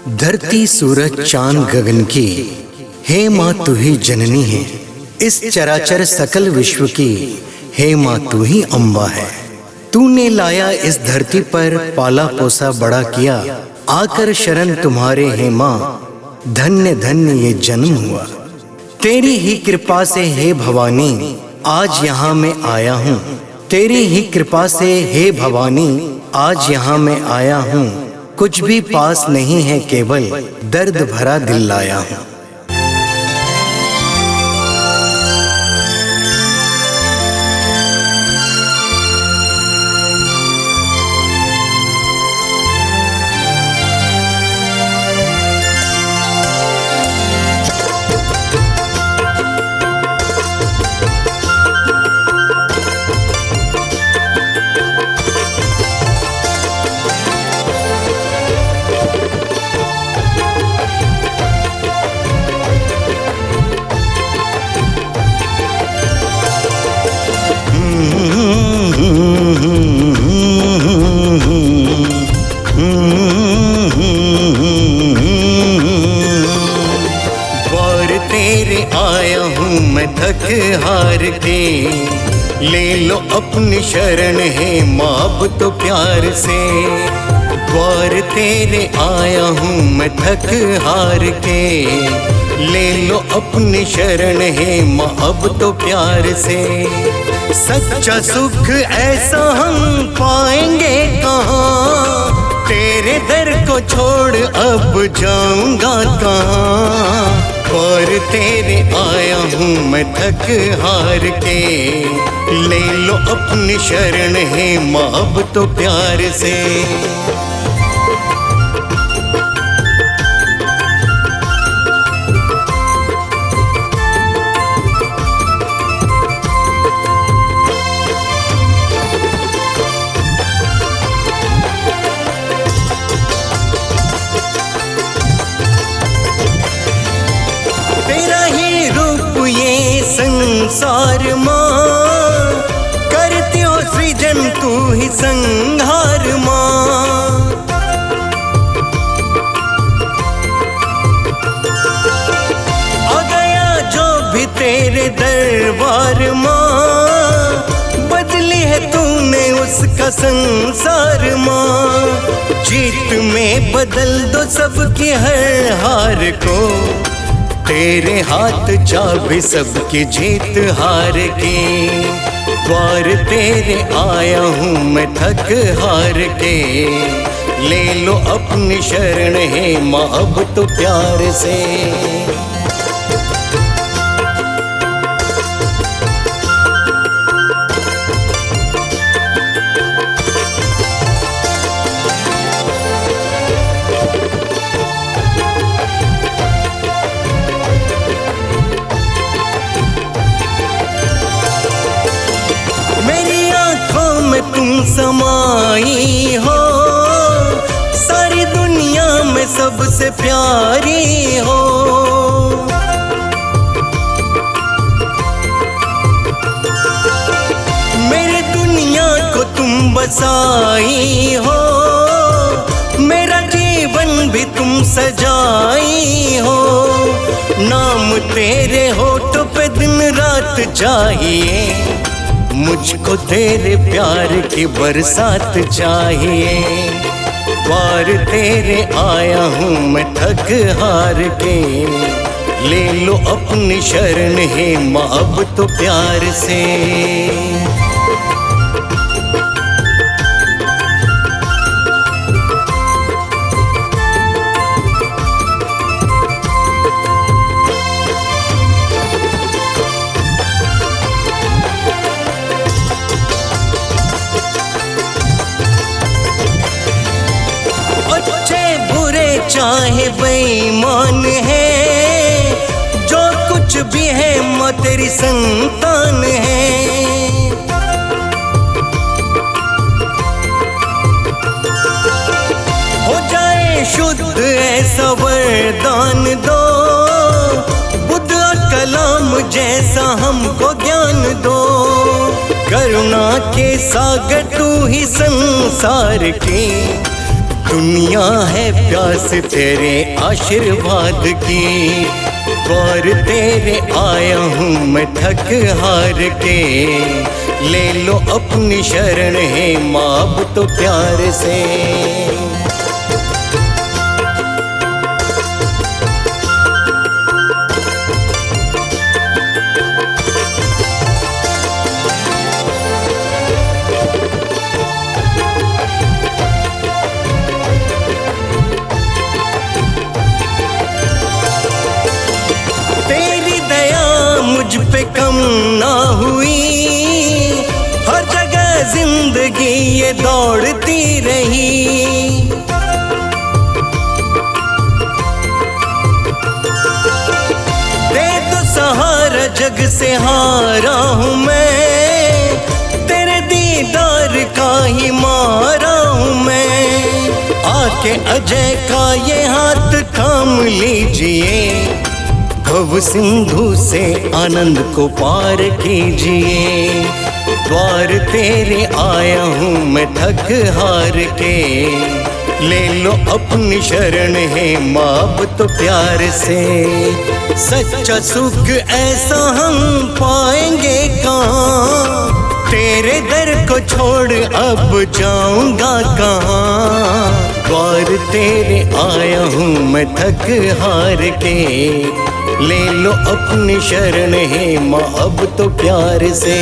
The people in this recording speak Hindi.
धरती सूरज चांद गगन की, हे माँ तू ही जननी है। इस चराचर सकल विश्व की, हे माँ तू ही अम्बा है। तूने लाया इस धरती पर, पाला पोसा बड़ा किया। आकर शरण तुम्हारे हे माँ, धन्य धन्य ये जन्म हुआ। तेरी ही कृपा से हे भवानी, आज यहाँ मैं आया हूँ। तेरी ही कृपा से हे भवानी, आज यहाँ मैं आया हूँ। कुछ भी पास नहीं है, केवल दर्द भरा दिल लाया हूँ। तेरे आया हूँ मैं थक हार के, ले लो अपनी शरण है माँ अब तो प्यार से। द्वार तेरे आया हूँ मैं थक हार के, ले लो अपनी शरण है माँ अब तो प्यार से। सच्चा सुख ऐसा हम पाएंगे कहाँ, तेरे दर को छोड़ अब जाऊंगा कहाँ। पर तेरे आया हूँ मैं थक हार के, ले लो अपनी शरण है माँ अब तो प्यार से। संसार माँ करती हो सृजन तू ही संहार माँ। आ गया जो भी तेरे दरबार माँ, बदली है तूने उसका संसार माँ। जीत में बदल दो सबकी हर हार को, तेरे हाथ चाबी सबकी जीत हार की। द्वार तेरे आया हूँ मैं थक हार के, ले लो अपनी शरण है माँ अब तो प्यार से। तुम समाई हो, सारी दुनिया में सबसे प्यारी हो। मेरी दुनिया को तुम बसाई हो, मेरा जीवन भी तुम सजाई हो। नाम तेरे होठों पे दिन रात चाहिए, मुझको तेरे प्यार की बरसात चाहिए। द्वार तेरे आया हूँ मैं थक हार के, ले लो अपनी शरण है माँ अब तो प्यार से। चाहे बेईमान है, जो कुछ भी है माँ तेरी संतान है। हो जाए शुद्ध ऐसा वरदान दो, बुद्ध कलाम जैसा हमको ज्ञान दो। करुणा के सागर तू ही संसार की, दुनिया है प्यास तेरे आशीर्वाद की, द्वार तेरे आया हूँ मैं थक हार के। ले लो अपनी शरण है माँ अब तो प्यार से। मुझ पे कम ना हुई, हर जगह जिंदगी ये दौड़ती रही। दे दो सहारा जग से हारा हूँ मैं, तेरे दीदार का ही मारा हूँ मैं। आके अजय का ये हाथ थाम लीजिए, भव सिंधु से आनंद को पार कीजिए। द्वार तेरे आया हूँ मैं थक हार के। ले लो अपनी शरण है माँ अब तो प्यार से। सच्चा सुख ऐसा हम पाएंगे कहाँ, तेरे दर को छोड़ अब जाऊंगा कहाँ। द्वार तेरे आया हूँ मैं थक हार के। ले लो अपनी शरण है माँ अब तो प्यार से।